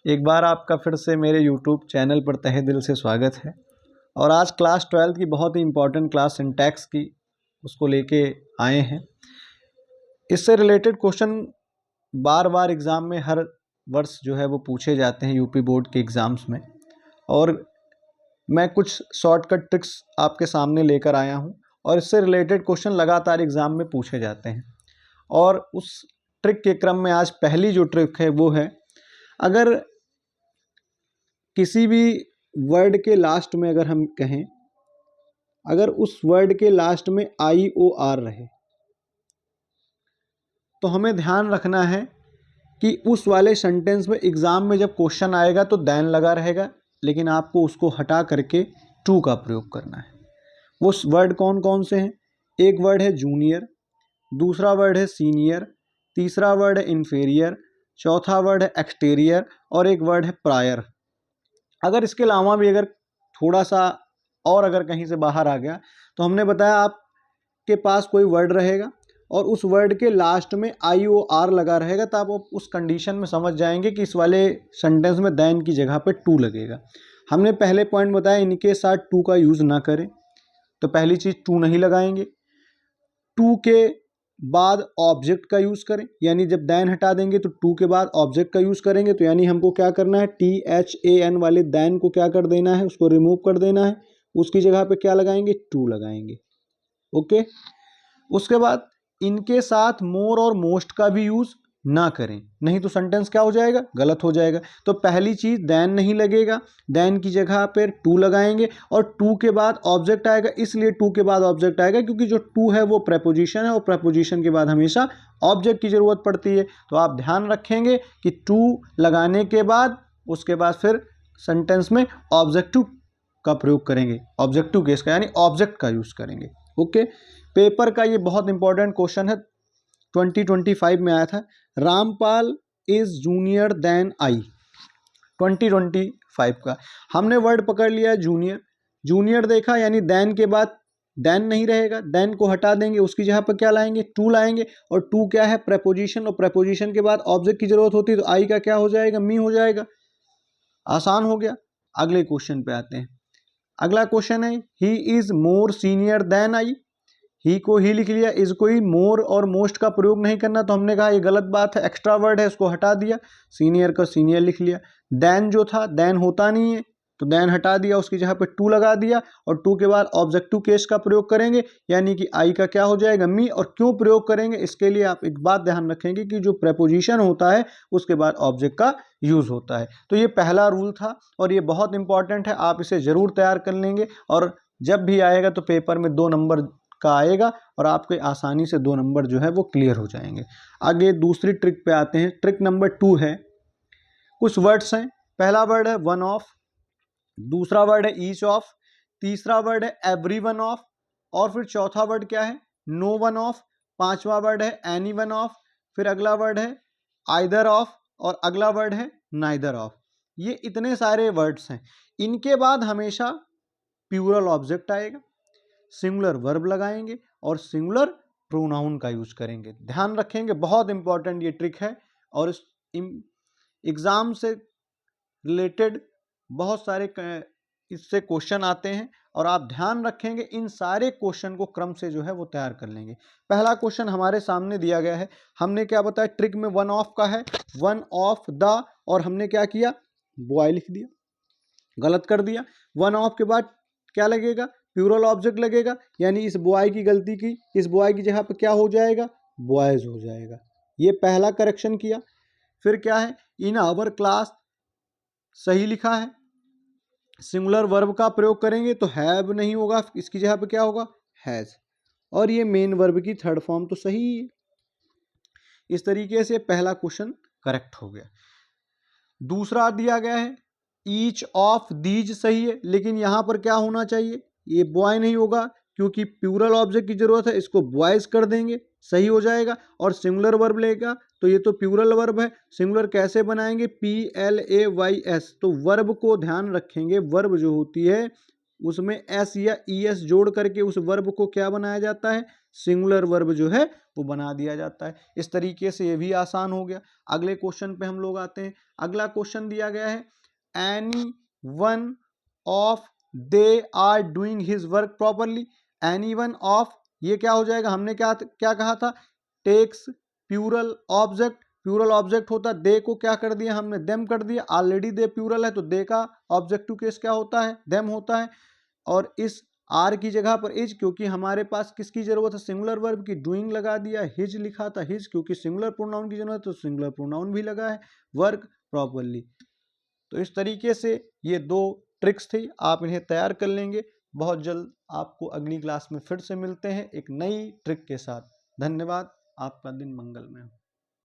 एक बार आपका फिर से मेरे YouTube चैनल पर तहे दिल से स्वागत है। और आज क्लास 12 की बहुत ही इम्पॉर्टेंट क्लास सिंटैक्स की उसको लेके आए हैं। इससे रिलेटेड क्वेश्चन बार बार एग्ज़ाम में हर वर्ष जो है वो पूछे जाते हैं यूपी बोर्ड के एग्ज़ाम्स में। और मैं कुछ शॉर्टकट ट्रिक्स आपके सामने लेकर आया हूँ और इससे रिलेटेड क्वेश्चन लगातार एग्ज़ाम में पूछे जाते हैं। और उस ट्रिक के क्रम में आज पहली जो ट्रिक है वो है, अगर किसी भी वर्ड के लास्ट में अगर हम कहें, अगर उस वर्ड के लास्ट में IOR रहे तो हमें ध्यान रखना है कि उस वाले सेंटेंस में एग्ज़ाम में जब क्वेश्चन आएगा तो देन लगा रहेगा, लेकिन आपको उसको हटा करके टू का प्रयोग करना है। वो वर्ड कौन कौन से हैं? एक वर्ड है जूनियर, दूसरा वर्ड है सीनियर, तीसरा वर्ड है इन्फीरियर, चौथा वर्ड है एक्सटीरियर और एक वर्ड है प्रायर। अगर इसके अलावा भी अगर थोड़ा सा और अगर कहीं से बाहर आ गया तो हमने बताया आपके पास कोई वर्ड रहेगा और उस वर्ड के लास्ट में IOR लगा रहेगा, तो आप उस कंडीशन में समझ जाएंगे कि इस वाले सेंटेंस में देन की जगह पे टू लगेगा। हमने पहले पॉइंट बताया इनके साथ टू का यूज़ ना करें, तो पहली चीज़ टू नहीं लगाएंगे। टू के बाद ऑब्जेक्ट का यूज़ करें, यानी जब देन हटा देंगे तो टू के बाद ऑब्जेक्ट का यूज़ करेंगे। तो यानी हमको क्या करना है, THAN वाले देन को क्या कर देना है, उसको रिमूव कर देना है। उसकी जगह पे क्या लगाएंगे, टू लगाएंगे। ओके। उसके बाद इनके साथ मोर और मोस्ट का भी यूज़ ना करें, नहीं तो सेंटेंस क्या हो जाएगा, गलत हो जाएगा। तो पहली चीज़ देन नहीं लगेगा, देन की जगह पर टू लगाएंगे और टू के बाद ऑब्जेक्ट आएगा। इसलिए टू के बाद ऑब्जेक्ट आएगा क्योंकि जो टू है वो प्रेपोजिशन है और प्रेपोजिशन के बाद हमेशा ऑब्जेक्ट की ज़रूरत पड़ती है। तो आप ध्यान रखेंगे कि टू लगाने के बाद उसके बाद फिर सेंटेंस में ऑब्जेक्टिव का प्रयोग करेंगे, ऑब्जेक्टिव केस का, यानी ऑब्जेक्ट का यूज़ करेंगे। ओके। पेपर का ये बहुत इंपॉर्टेंट क्वेश्चन है, 2025 में आया था। Rampal is junior than I, 2025 का। हमने वर्ड पकड़ लिया जूनियर, जूनियर देखा यानी देन के बाद देन नहीं रहेगा, देन को हटा देंगे, उसकी जगह पर क्या लाएंगे, टू लाएंगे। और टू क्या है, प्रेपोजिशन, और प्रेपोजिशन के बाद ऑब्जेक्ट की जरूरत होती है, तो आई का क्या हो जाएगा, मी हो जाएगा। आसान हो गया। अगले क्वेश्चन पे आते हैं। अगला क्वेश्चन है he is more senior than I. He को ही लिख लिया, इज को ही, मोर और मोस्ट का प्रयोग नहीं करना, तो हमने कहा ये गलत बात है, एक्स्ट्रा वर्ड है, इसको हटा दिया। सीनियर का सीनियर लिख लिया। देन जो था, देन होता नहीं है तो देन हटा दिया, उसकी जगह पे टू लगा दिया और टू के बाद ऑब्जेक्टिव केस का प्रयोग करेंगे, यानी कि आई का क्या हो जाएगा, मी। और क्यों प्रयोग करेंगे, इसके लिए आप एक बात ध्यान रखेंगे कि जो प्रेपोजिशन होता है उसके बाद ऑब्जेक्ट का यूज होता है। तो ये पहला रूल था और ये बहुत इंपॉर्टेंट है, आप इसे जरूर तैयार कर लेंगे और जब भी आएगा तो पेपर में 2 नंबर का आएगा और आपके आसानी से 2 नंबर जो है वो क्लियर हो जाएंगे। आगे दूसरी ट्रिक पे आते हैं। ट्रिक नंबर 2 है, कुछ वर्ड्स हैं। पहला वर्ड है वन ऑफ, दूसरा वर्ड है ईच ऑफ, तीसरा वर्ड है एवरी वन ऑफ और फिर चौथा वर्ड क्या है, नो वन ऑफ, पांचवा वर्ड है एनी वन ऑफ, फिर अगला वर्ड है आइदर ऑफ और अगला वर्ड है नाइदर ऑफ। ये इतने सारे वर्ड्स हैं। इनके बाद हमेशा प्लूरल ऑब्जेक्ट आएगा, सिंगुलर वर्ब लगाएंगे और सिंगुलर प्रोनाउन का यूज करेंगे। ध्यान रखेंगे, बहुत इंपॉर्टेंट ये ट्रिक है और इस एग्जाम से रिलेटेड बहुत सारे इससे क्वेश्चन आते हैं और आप ध्यान रखेंगे, इन सारे क्वेश्चन को क्रम से जो है वो तैयार कर लेंगे। पहला क्वेश्चन हमारे सामने दिया गया है, हमने क्या बताया, ट्रिक में वन ऑफ का है, वन ऑफ द, और हमने क्या किया, बॉय लिख दिया, गलत कर दिया। वन ऑफ के बाद क्या लगेगा, प्लूरल ऑब्जेक्ट लगेगा, यानी इस बॉय की गलती की, इस बॉय की जगह पर क्या हो जाएगा, बॉयज हो जाएगा। ये पहला करेक्शन किया। फिर क्या है, इन आवर क्लास, सही लिखा है। सिंगुलर वर्ब का प्रयोग करेंगे तो हैव नहीं होगा, इसकी जगह पे क्या होगा, हैज। और ये मेन वर्ब की थर्ड फॉर्म तो सही है। इस तरीके से पहला क्वेश्चन करेक्ट हो गया। दूसरा दिया गया है ईच ऑफ दीज, सही है, लेकिन यहां पर क्या होना चाहिए, ये बॉय नहीं होगा क्योंकि प्लूरल ऑब्जेक्ट की जरूरत है, इसको बॉयज कर देंगे, सही हो जाएगा। और सिंगुलर वर्ब लेगा तो ये तो प्लूरल वर्ब है, सिंगुलर कैसे बनाएंगे, PLAYS। तो वर्ब को ध्यान रखेंगे, वर्ब जो होती है उसमें एस या ES जोड़ करके उस वर्ब को क्या बनाया जाता है, सिंगुलर वर्ब जो है वो बना दिया जाता है। इस तरीके से ये भी आसान हो गया। अगले क्वेश्चन पे हम लोग आते हैं। अगला क्वेश्चन दिया गया है any one of they are doing his work properly. Any one of, ये क्या हो जाएगा, हमने क्या क्या कहा था, takes plural object, plural object होता है, दे को क्या कर दिया हमने, देम कर दिया, ऑलरेडी दे प्लूरल है तो दे का ऑब्जेक्टिव केस क्या होता है, देम होता है। और इस आर की जगह पर इज, क्योंकि हमारे पास किसकी जरूरत है, सिंगुलर वर्ब की, डूइंग लगा दिया, हिज लिखा था, हिज क्योंकि सिंगुलर प्रोनाउन की जरूरत है तो सिंगुलर प्रोनाउन भी लगा है, वर्क प्रॉपरली। तो इस तरीके से ये दो ट्रिक्स थी, आप इन्हें तैयार कर लेंगे। बहुत जल्द आपको अगली क्लास में फिर से मिलते हैं एक नई ट्रिक के साथ। धन्यवाद, आपका दिन मंगलमय हो।